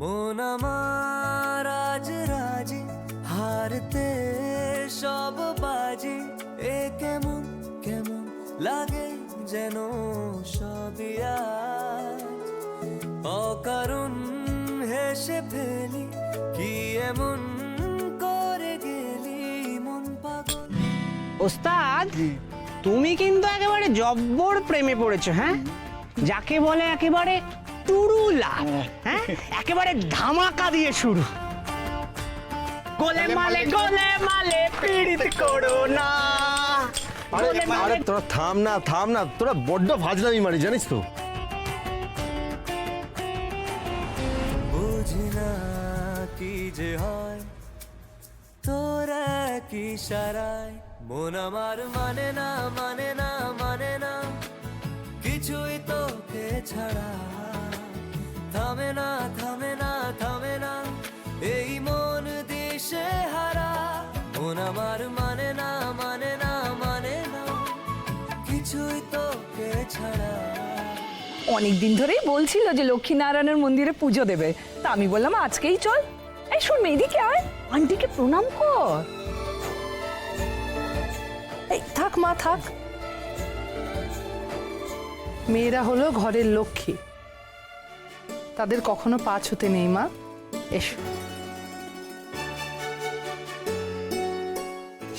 মন আমার আজ রাজি, হারতে সব বাজি, এ কেমন কেমন লাগে যেন সবই আজ অকারণ হেসে ফেলি, কি এমন করে গেলি মন পাগল। ওস্তাদ, তুমি কিন্তু একেবারে জব্বর প্রেমে পড়েছো। হ্যাঁ, যাকে বলে একেবারে টুরুলা। হ্যাঁ, একেবারে ধামাকা দিয়ে শুরু। গোলে মালে পীড়িত করো না। আরে তোরা থাম না, তোরা বড্ড ফাজলামি মারি জানিস তো। বুঝি না কি যে হয় তোরা কি সারায়, মন আমার মানে না মানে না মানে না কিছুই তোকে ছাড়া। থামে না থামে না থামে না এই মন দিশে হারা, মন আমার মানে না মানে না মানে না কিছুই তোকে ছাড়া। অনেকদিন ধরেই বলছিল যে লক্ষ্মীনারায়ণের মন্দিরে পুজো দেবে, তা আমি বললাম আজকেই চল। এই শোন, এদিকে আয়, আন্টিকে প্রণাম কর। এই থাক মা থাক, মেয়েরা হলো ঘরের লক্ষ্মী, তাদের কখনো পা ছুতে নেই মা। এসো।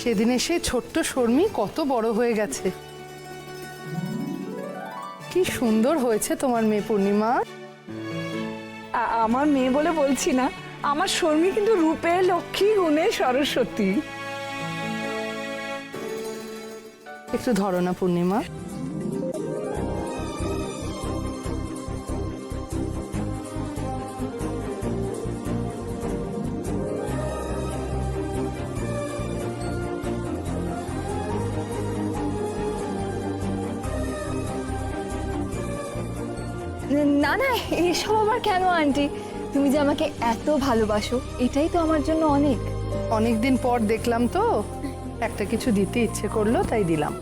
সেদিন এসে ছোট্ট শর্মী কত বড় হয়ে গেছে। কি সুন্দর হয়েছে তোমার মেয়ে পূর্ণিমা। আমার মেয়ে বলে বলছি না, আমার শর্মী কিন্তু রূপে লক্ষ্মী, গুণে সরস্বতী। একটু ধরো না পূর্ণিমা। না না, এসব আবার কেন আন্টি? তুমি যে আমাকে এত ভালোবাসো, এটাই তো আমার জন্য অনেক। অনেকদিন পর দেখলাম তো, একটা কিছু দিতে ইচ্ছে করলো তাই দিলাম।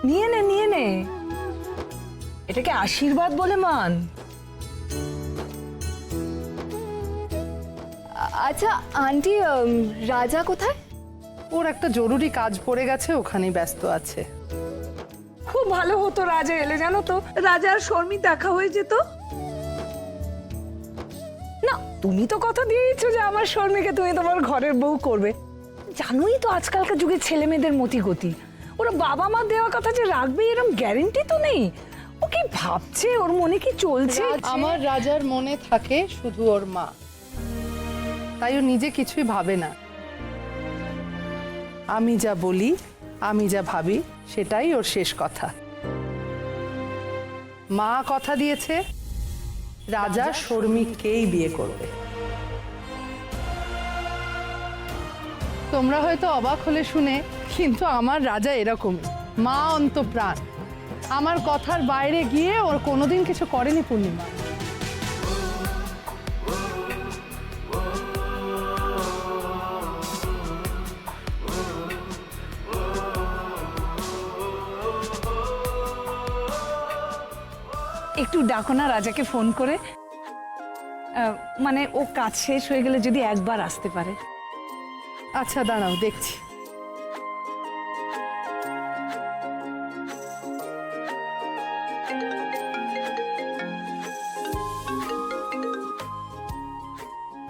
নিয়ে নে নিয়ে নে, এটাকে আশীর্বাদ বলে মান। আচ্ছা আন্টি, রাজা কোথায়? ওর একটা জরুরি কাজ পড়ে গেছে, ওখানেই ব্যস্ত আছে। খুব ভালো হতো রাজা এলে, জানো তো, রাজা আর শর্মী দেখা হয়ে যেত। না, তুমি তো কথা দিয়েছো যে আমার শর্মীকে তুমি তোমার ঘরের বউ করবে। জানোই তো আজকালকার যুগে ছেলে মেয়েদের মতি গতি, ওরা বাবা মা দেওয়া কথা যে রাখবে এরকম গ্যারেন্টি তো নেই। ও কি ভাবছে, ওর মনে কি চলছে? আমার রাজার মনে থাকে শুধু ওর মা, তাই ও নিজে কিছুই ভাবে না। আমি যা বলি, আমি যা ভাবি, সেটাই ওর শেষ কথা। মা কথা দিয়েছে রাজা শর্মিকেই বিয়ে করবে। তোমরা হয়তো অবাক হলে শুনে, কিন্তু আমার রাজা এরকমই, মা অন্তপ্রাণ। আমার কথার বাইরে গিয়ে ওর কোনোদিন কিছু করেনি পূর্ণিমা। একটু ডাকো না রাজাকে ফোন করে, মানে ও কাজ শেষ হয়ে গেলে যদি একবার আসতে পারে। আচ্ছা দাঁড়াও, দেখছি।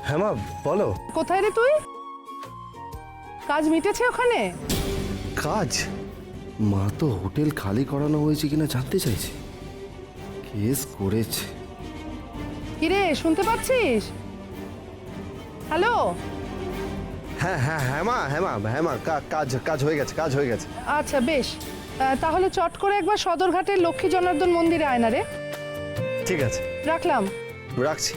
হ্যাঁ মা বলো। কোথায় রে তুই? কাজ মিটেছে ওখানে? কাজ? মা তো হোটেল খালি করানো হয়েছে কিনা জানতে চাইছে। কেস করেছে। কিরে, শুনতে পাচ্ছিস? হ্যালো? হ্যাঁ হ্যাঁ হ্যাঁ মা হ্যাঁ মা হ্যাঁ মা, কাজ হয়ে গেছে, কাজ হয়ে গেছে। আচ্ছা বেশ, তাহলে চট করে একবার সদরঘাটের লক্ষ্মী জনার্দন মন্দিরে আয় না রে। ঠিক আছে, রাখলাম। রাখছি।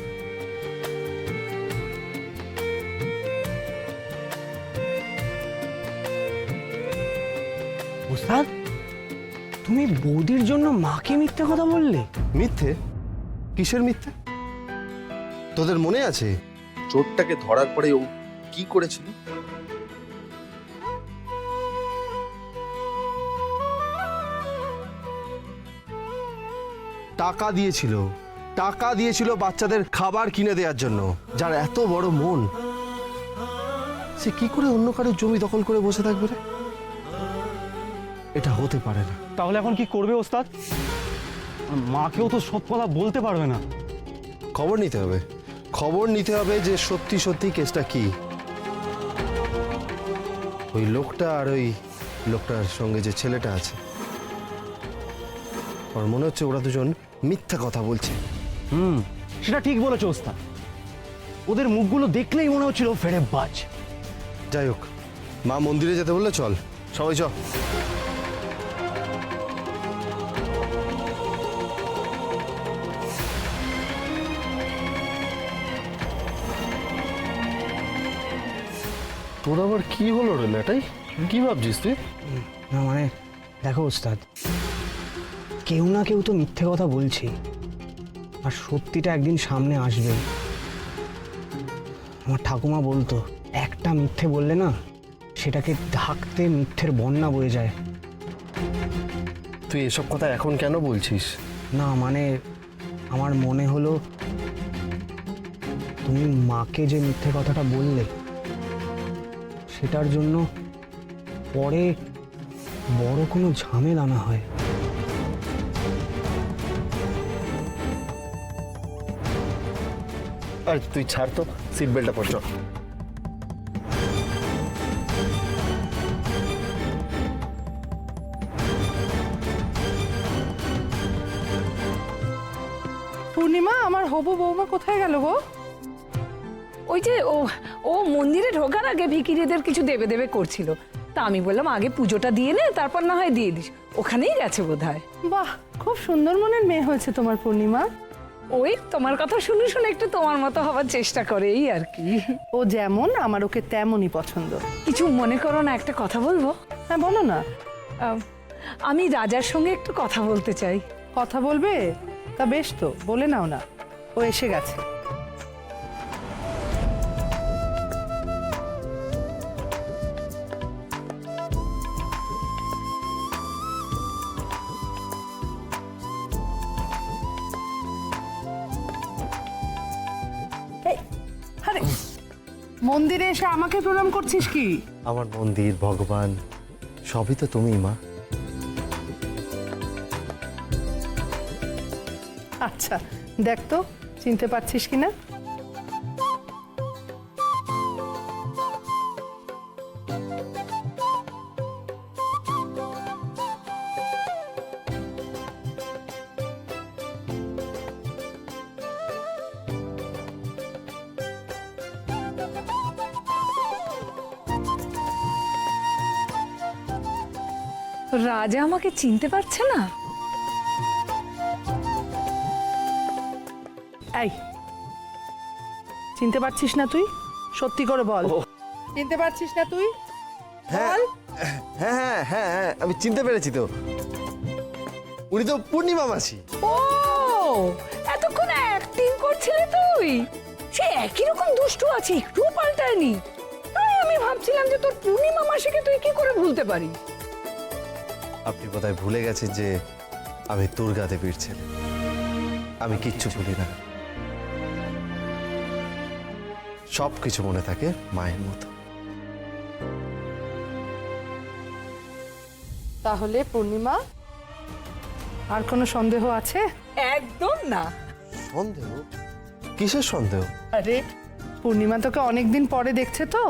ওস্তাদ, তুমি বৌদির জন্য মাকে মিথ্যে কথা বললে? মিথ্যে? কিসের মিথ্যে? তোদের মনে আছে চোরটাকে ধরার পরে ও কি করেছিল? টাকা দিয়েছিল টাকা দিয়েছিল বাচ্চাদের খাবার কিনে দেওয়ার জন্য। যার এত বড় মন, সে কি করে অন্য কারোর জমি দখল করে বসে থাকবে রে? এটা হতে পারে না। তাহলে এখন কি করবে ওস্তাদ? মাকেও তো সব কথা বলতে পারবে না। খবর নিতে হবে, খবর নিতে হবে যে সত্যি সত্যি কেসটা কি। ওই লোকটা আর ওই লোকটার সঙ্গে যে ছেলেটা আছে, আমার মনে হচ্ছে ওরা দুজন মিথ্যা কথা বলছে। সেটা ঠিক বলেছো ওস্তাদ। ওদের মুখগুলো দেখলেই মনে হচ্ছিল ফেরে বাজ। যাই হোক, মা মন্দিরে যেতে বললে চল, সবাই চল। তোর আবার কি হলো রে লেটাই? কি ভাবছিস তুই? না মানে দেখো ওস্তাদ, কেউ না কেউ তো মিথ্যে কথা বলছে, আর সত্যিটা একদিন সামনে আসবে। আমার ঠাকুমা বলতো, একটা মিথ্যে বললে না, সেটাকে ঢাকতে মিথ্যের বন্যা বয়ে যায়। তুই এসব কথা এখন কেন বলছিস? না মানে আমার মনে হলো, তুমি মাকে যে মিথ্যে কথাটা বললে, সেটার জন্য পরে বড় কোনো ঝামেলা না হয়। আর তুই ছাড় তো, সিট বেল্টটা পর। চল। পূর্ণিমা, আমার হবু বৌমা কোথায় গেল গো? ওই যে ও মন্দিরে ঢোকার আগে ভিখিরিদের কিছু দেবে দেবে করছিল, তা আমি বললাম আগে পুজোটা দিয়ে নে, তারপর না হয় দিয়ে দিস। ওখানেই গেছে বোধহয়। বাহ, খুব সুন্দর মনের মেয়ে হয়েছে তোমার পূর্ণিমা। ওই তোমার কথা শুনে শুনে একটু তোমার মতো হওয়ার চেষ্টা করে, এই আর কি। ও যেমন, আমার ওকে তেমনই পছন্দ। কিছু মনে করো না, একটা কথা বলবো? হ্যাঁ বলো না। আমি রাজার সঙ্গে একটু কথা বলতে চাই। কথা বলবে? তা বেশ তো, বলে নাও না। ও এসে গেছে। এই, আরে, মন্দিরে এসে আমাকে প্রণাম করছিস কি? আমার মন্দির, ভগবান, সবই তো তুমি মা। আচ্ছা, দেখ তো চিনতে পারছিস কিনা। রাজা আমাকে চিনতে পারছে না। এই, চিনতে পারছিস না তুই? সত্যি করে বল, চিনতে পারছিস না তুই? বল। হ্যাঁ হ্যাঁ হ্যাঁ হ্যাঁ, আমি চিনতে পেরেছি তো, উনি তো পূর্ণিমা মাসি। ও, এতক্ষণ অ্যাক্টিং করছিলে তুই? সে একই রকম দুষ্টু আছে, একটুও পাল্টায়নি। তাই আমি ভাবছিলাম যে তোর পূর্ণিমা মাসিকে তুই কি করে ভুলতে পারিস। আপনি বোধহয় ভুলে গেছেন যে আমি দুর্গা দেবীর ছেলে। আমি কিচ্ছু ভুলি না, সব কিছু মনে থাকে মায়ের মতো। তাহলে পূর্ণিমা, আর কোনো সন্দেহ আছে? একদম না। সন্দেহ? কিসের সন্দেহ? আরে, পূর্ণিমা তোকে অনেকদিন পরে দেখছে তো,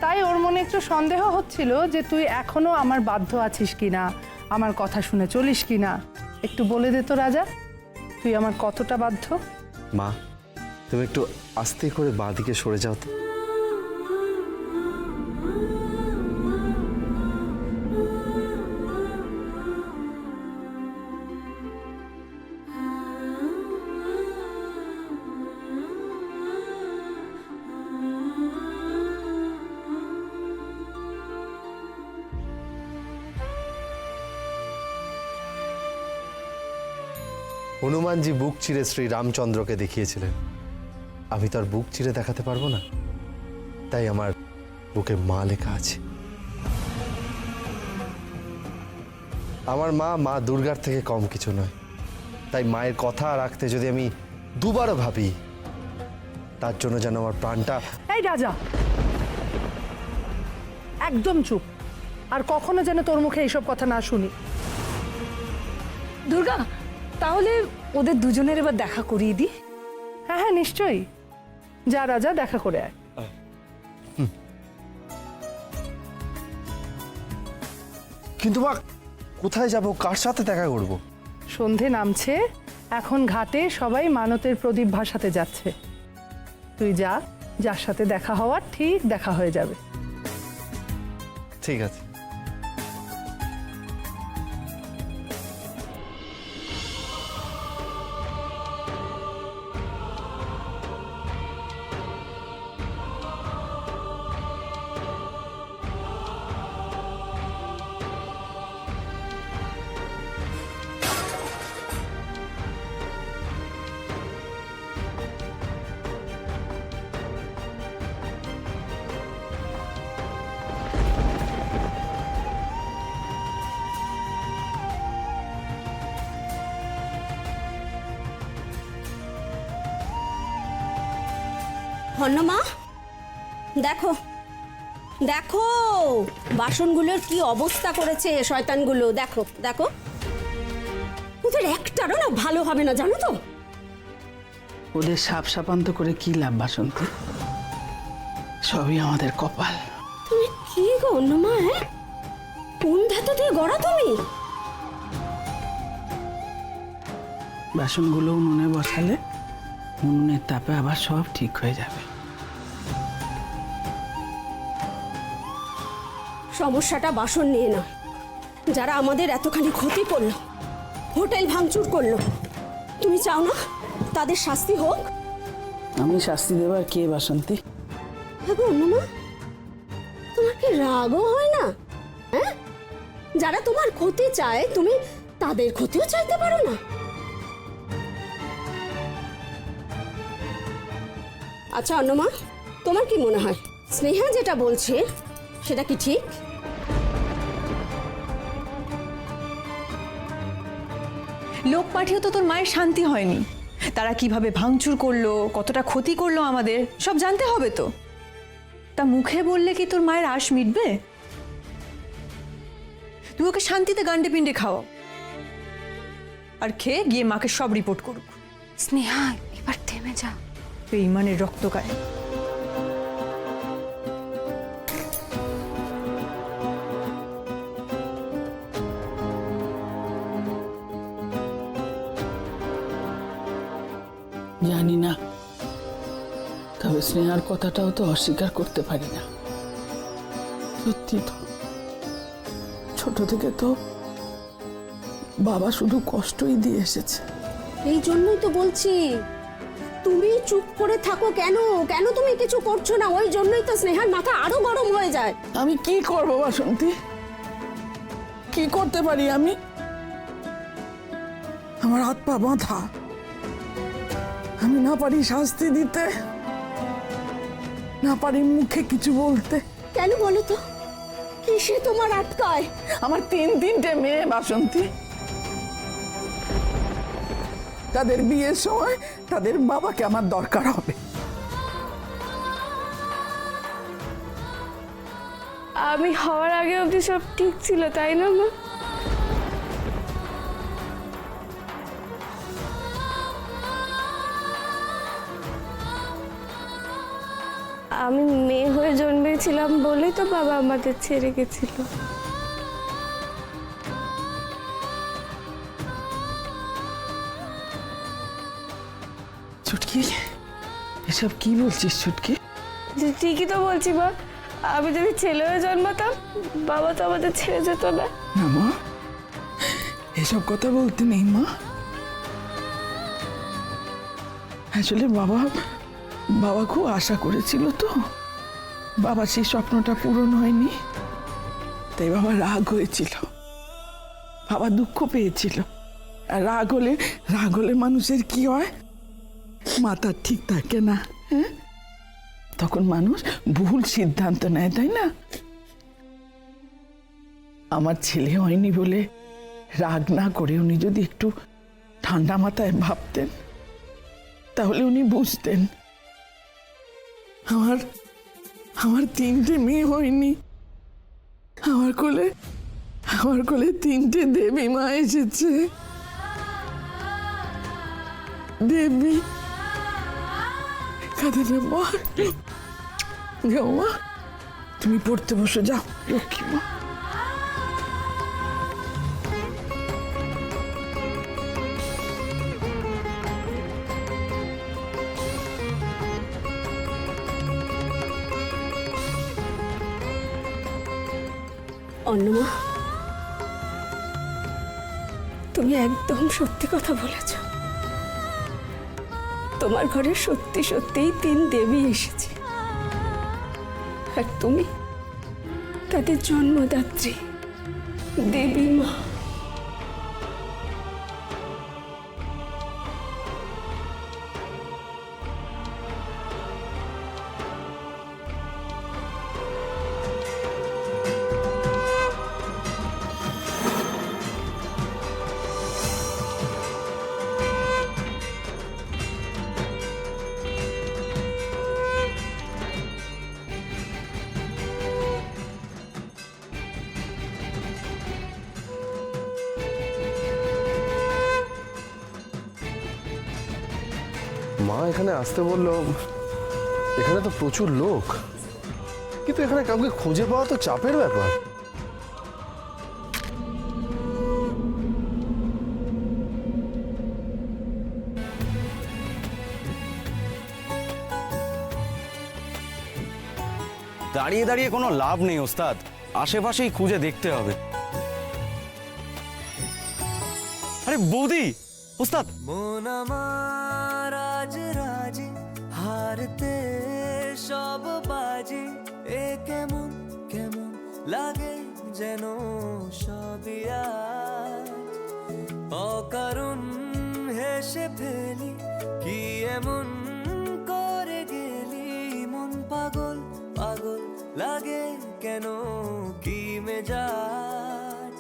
তাই ওর মনে একটু সন্দেহ হচ্ছিল যে তুই এখনো আমার বাধ্য আছিস কিনা, আমার কথা শুনে চলিস কিনা। একটু বলে দে তো রাজা, তুই আমার কতটা বাধ্য? মা, তুমি একটু আস্তে করে বাঁ দিকে সরে যাও তো। হনুমানজি বুক চিরে শ্রী রামচন্দ্রকে দেখিয়েছিলেন, আমি তার বুক চিরে দেখাতে পারবো না, তাই আমার বুকে মা লেখা আছে। আমার মা মা দুর্গার থেকে কম কিছু নয়, তাই মায়ের কথা রাখতে যদি আমি দুবারও ভাবি, তার জন্য যেন আমার প্রাণটা। এই রাজা, একদম চুপ। আর কখনো যেন তোর মুখে এইসব কথা না শুনি। দুর্গা, তাহলে ওদের দুজনের এবার দেখা করিয়ে দিই। হ্যাঁ হ্যাঁ, নিশ্চয়ই। যা রাজা, দেখা করে আয়। কিন্তু মা, কোথায় যাব, কার সাথে দেখা করব? সন্ধে নামছে, এখন ঘাটে সবাই মানতের প্রদীপ ভাসাতে যাচ্ছে। তুই যা, যার সাথে দেখা হওয়ার ঠিক দেখা হয়ে যাবে। ঠিক আছে। হন্যমা, দেখো দেখো বাসনগুলোর কি অবস্থা করেছে শয়তানগুলো। দেখো দেখো, ওদের একটারও না ভালো হবে না, জানো তো। ওদের সাপ সাপান্ত করে কি লাভ বাসন্তী? সবই আমাদের কপাল। তুমি কি গো হন্যমা, হ্যাঁ? কোন ধাতু দিয়ে গড়া তুমি? বাসনগুলো উনুনে বসালে উনুনের তাপে আবার সব ঠিক হয়ে যাবে। সমস্যাটা বাসন নিয়ে না, যারা আমাদের এতখানি ক্ষতি করলো, হোটেল ভাঙচুর করলো, তুমি চাও না তাদের শাস্তি হোক? আমি শাস্তি দেবার কে বাসন্তী? হ্যাঁ গো হন্যমা, তোমার কি রাগও হয় না? হ্যাঁ, যারা তোমার ক্ষতি চায় তুমি তাদের ক্ষতিও চাইতে পারো না? আচ্ছা অন্যমা, তোমার কি মনে হয় স্নেহা যেটা বলছে সেটা কি ঠিক? লোক পাঠিয়েও তো তোর মায়ের শান্তি হয়নি। তারা কিভাবে ভাঙচুর করলো, কতটা ক্ষতি করলো আমাদের, সব জানতে হবে তো। তা মুখে বললে কি তোর মায়ের আশ মিটবে? তুই ওকে শান্তিতে গান্ডে পিণ্ডে খাওয়াও, আর খেয়ে গিয়ে মাকে সব রিপোর্ট করুক। স্নেহা, এবার থেমে যা। বেঈমানের রক্ত গায়ে। জানি না, তবে স্নেহার কথাটাও তো অস্বীকার করতে পারি না। সত্যি তো, ছোট থেকে তো বাবা শুধু কষ্টই দিয়ে এসেছে। এই জন্যই তো বলছি, তুমি চুপ করে থাকো কেন? কেন তুমি কিছু করছো না? ওই জন্যই তো স্নেহার মাথা আরো গরম হয়ে যায়। আমি কি করব বাসন্তী? কি করতে পারি আমি? আমার হাত পা বাঁধা। আমি না পারি শাস্তি দিতে, না পারি মুখে কিছু বলতে। কেন বলো তো, কিসে তোমার আটকায়? আমার তিনটে মেয়ে বাসন্তী। তাদের বিয়ের সময় তাদের বাবাকে আমার দরকার হবে। আমি হওয়ার আগে অবধি সব ঠিক ছিল, তাই না মা? আমি মেয়ে হয়ে জন্মেছিলাম বলেই তো বাবা আমাদের ছেড়ে গেছিল। ছুটকি, এসব কি বলছিস ছুটকি? ঠিকই তো বলছি মা, আমি যদি ছেলে হয়ে জন্মাতাম বাবা তো আমাদের ছেড়ে যেত না। না মা, এসব কথা বলতে নেই মা। আসলে বাবা খুব আশা করেছিল তো, বাবা সেই স্বপ্নটা পূরণ হয়নি, তাই বাবা রাগ হয়েছিল, বাবা দুঃখ পেয়েছিল। আর রাগ হলে মানুষের কি হয়? মাথা ঠিক থাকে না, হ্যাঁ? তখন মানুষ ভুল সিদ্ধান্ত নেয়, তাই না? আমার ছেলে হয়নি বলে রাগ না করে উনি যদি একটু ঠান্ডা মাথায় ভাবতেন, তাহলে উনি বুঝতেন আমার আমার 3টে মেয়ে হয়নি, আমার কোলে 3টে দেবী মা এসেছে। দেবী কাঁদে না মা, যাও মা, তুমি পড়তে বসে যাও লক্ষ্মী মা। অন্নমা, তুমি একদম সত্যি কথা বলেছ। তোমার ঘরে সত্যি সত্যিই 3 দেবী এসেছে, আর তুমি তাদের জন্মদাত্রী দেবী মা। মা এখানে আসতে বললো, এখানে তো প্রচুর লোক, কিন্তু এখানে কাউকে খুঁজে পাওয়া তো চাপের ব্যাপার। দাঁড়িয়ে দাঁড়িয়ে কোনো লাভ নেই ওস্তাদ, আশেপাশেই খুঁজে দেখতে হবে। আরে বৌদি, ওস্তাদ। মন আমার আজ রাজি, হারতে সব বাজি, এ কেমন কেমন লাগে যেন সবই আজ। অকারণ হেসে ফেলি, কি এমন করে গেলি, মন পাগল পাগল লাগে কেন, কি মেজাজ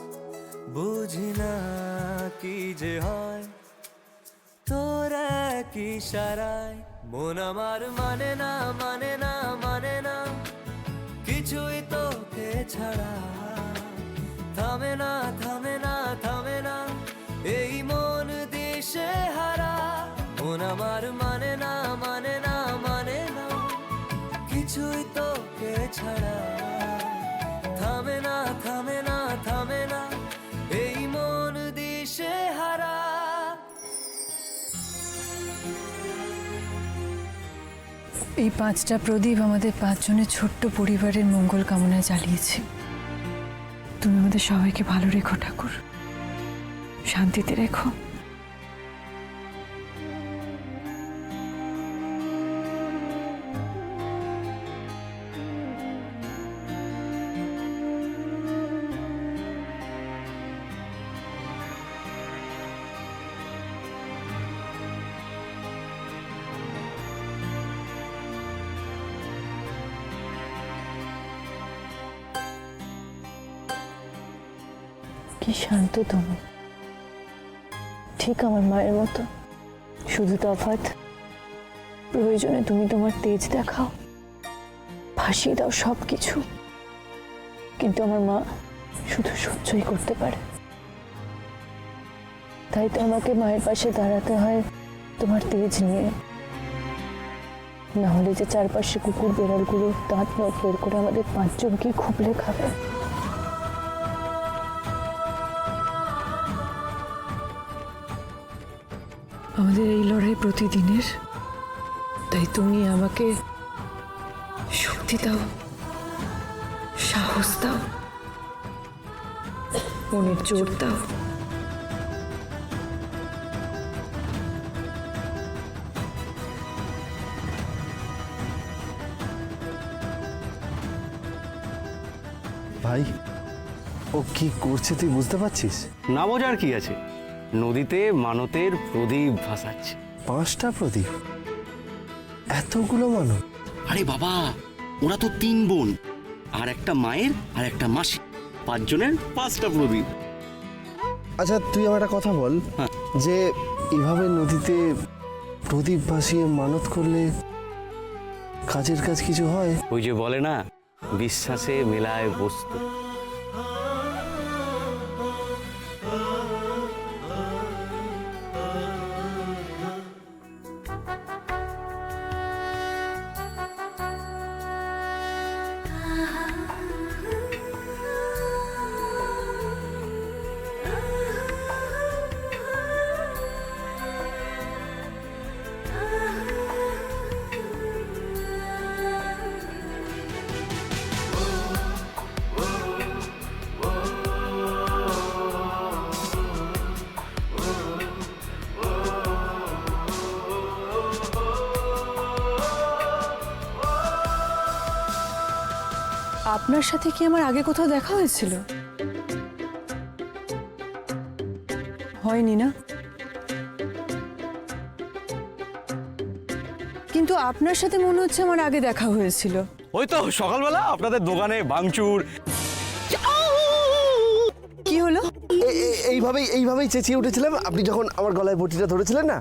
বুঝি না কি যে হয় তোর কি সারায়। মন আমার মানে না মানে না মানে না, কিছুই তোকে ছাড়া থামে না থামে না থামে না, এই মন দিশে হারা। মন আমার মানে না মানে না মানে না, কিছুই তোকে ছাড়া থামে না থামে না থামে না, এই মন দিশে হারা। এই 5টা প্রদীপ আমাদের 5 জনের ছোট্ট পরিবারের মঙ্গল কামনায় জ্বালিয়েছি। তুমি আমাদের সবাইকে ভালো রেখো ঠাকুর, শান্তিতে রেখো। কি শান্ত তুমি, ঠিক আমার মায়ের মতো, শুধু তফাৎ প্রয়োজনে তুমি তোমার তেজ দেখাও, ভাসিয়ে দাও সব কিছু, কিন্তু আমার মা শুধু সহ্যই করতে পারে। তাই তো আমাকে মায়ের পাশে দাঁড়াতে হয় তোমার তেজ নিয়ে, না হলে যে চারপাশে কুকুর বেড়ালগুলো দাঁত নখ বের করে আমাদের 5 জনকে খুবলে খাবে। আমাদের এই লড়াই প্রতিদিনের, তাই তুমি আমাকে শক্তি দাও, সাহস দাও, মনের জোর দাও। ভাই, ও কি করছে তুই বুঝতে পারছিস? না বোঝার কি আছে, নদীতে মানতের প্রদীপ ভাসাচ্ছে। 5টা প্রদীপ, এতগুলো মানত? আরে বাবা, ওরা তো 3 বোন, আর একটা মায়ের আর একটা মাসি, 5 জনের 5টা প্রদীপ। আচ্ছা তুই আমার একটা কথা বল, হ্যাঁ। যে এভাবে নদীতে প্রদীপ ভাসিয়ে মানত করলে কাজের কাজ কিছু হয়? ওই যে বলে না, বিশ্বাসে মেলায় বস্তু। আপনার সাথে কি আমার আগে কোথাও দেখা হয়েছিল? হয়নি না? কিন্তু আপনার সাথে মনে হচ্ছে আমার আগে দেখা হয়েছিল। ওই তো সকালবেলা আপনাদের দোকানে ভাঙচুর। কি হলো? এইভাবেই চেঁচিয়ে উঠেছিলাম আপনি যখন আমার গলায় বটিটা ধরেছিলেন না।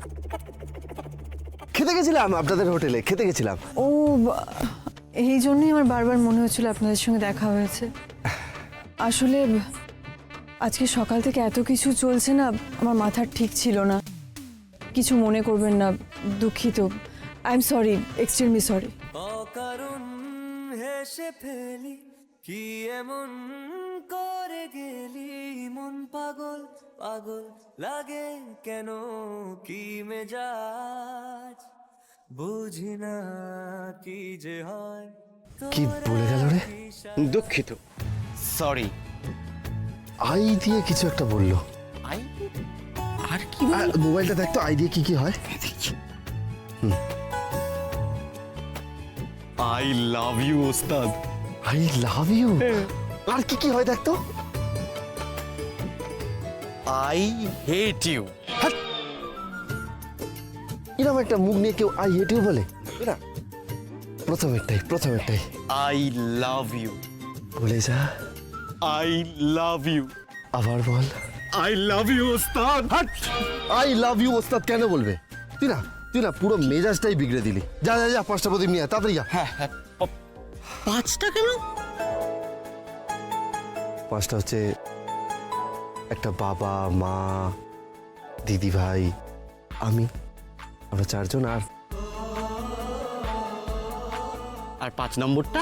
খেতে গেছিলাম আপনাদের হোটেলে, খেতে গেছিলাম। ও, এই জন্যই আমার বারবার মনে হচ্ছিল আপনাদের সঙ্গে দেখা হয়েছে। আসলে আজকে সকাল থেকে এত কিছু চলছে না, আমার মাথার ঠিক ছিল না। কিছু মনে করবেন না, দুঃখিত। I am sorry, extremely sorry. অকারণ হেসে ফেলি, কি এমন করে গেলি, মন পাগল পাগল লাগে কেন, কি মেজাজ বুঝি না কি যে হয়। কি বলে গেল রে? দুঃখিত, সরি। আই দিয়ে কিছু একটা বললো। আর কি মোবাইলটা দেখতো, আই দিয়ে কি কি হয়। আই লাভ ইউ ওস্তাদ। I love you. আর কি কি হয় দেখতো। I hate you. এরকম একটা মুখ নিয়ে কেউ আই হেট ইউ বলে না? প্রথম একটাই আই লাভ ইউ। বলে যা। I love you. আবার বল। আই লাভ ইউ ওস্তাদ। আই লাভ ইউ ওস্তাদ কেন বলবে? তুই না পুরো মেজাজটাই বিগড়ে দিলি। যা যা যা, 5টা প্রদীপ নিয়ে আয়, তাড়াতাড়ি যা। হ্যাঁ, 5টা কেন? 5টা হচ্ছে একটা বাবা, মা, দিদি ভাই, আমি, আমরা 4 জন। আর 5 নম্বরটা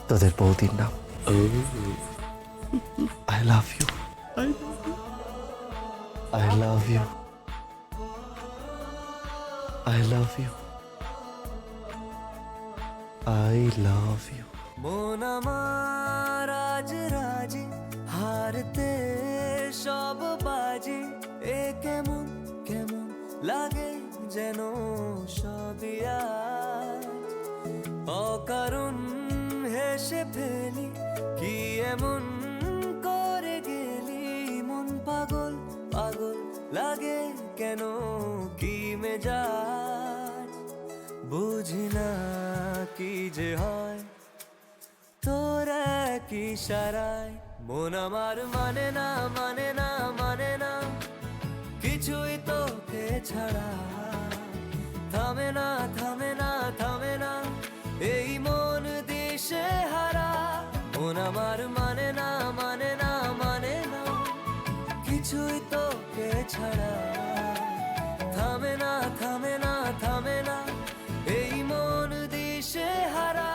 তোদের বৌদির নাম। I love you. I love you. I love you. I love you. মন আমার আজ রাজি, হারতে সব বাজি, এ কেমন কেমন লাগে যেন সবই আজ। অকারণ হেসে ফেলি, কি এমন করে গেলি, মন পাগল পাগল লাগে কেন, কি মেজাজ বুঝি না কি যে হয়। তোর এক ইশারায় মন আমার মানে না মানে না মানে না, কিছুই তোকে ছাড়া থামে না থামে না থামে না, এই মন দিশে হারা। মন আমার মানে না মানে না মানে না, কিছুই তোকে ছাড়া থামে না থামে না থামে না, এই মন দিশে হারা।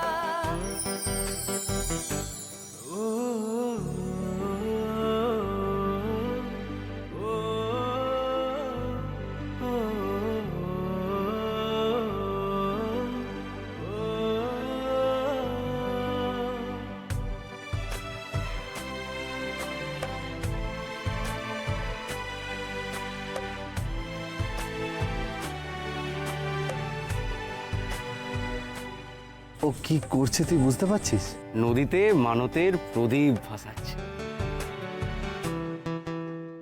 ও কি করছে তুই বুঝতে পারছিস? নদীতে মানতের প্রদীপ ভাসাচ্ছে।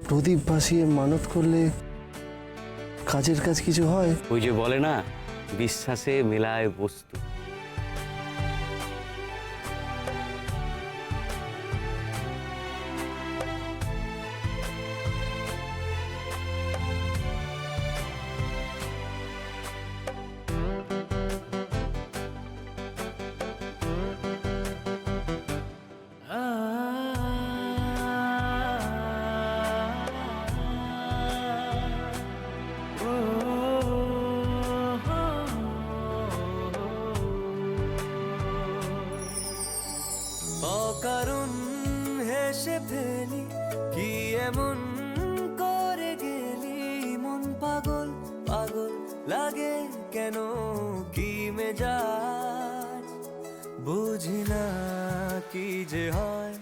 প্রদীপ ভাসিয়ে মানত করলে কাজের কাজ কিছু হয়? ওই যে বলে না, বিশ্বাসে মেলায় বস্তু। সাথে এলি, কি এমন করে গেলি, মন পাগল পাগল লাগে কেন, কি মেজাজ বুঝি না কি যে হয়,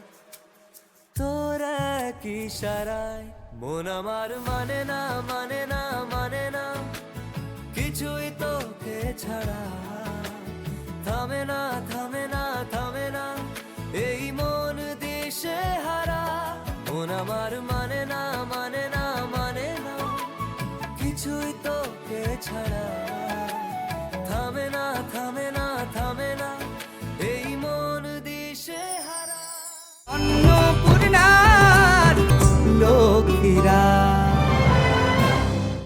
তোর এক ইশারায় মন আমার মানে না মানে না মানে না, কিছুই তোকে ছাড়া থামে না থামে না থামে না, এই মন দিশে হারা, মন আমার মানে না মানে না মানে না, কিছুই তোকে ছাড়া।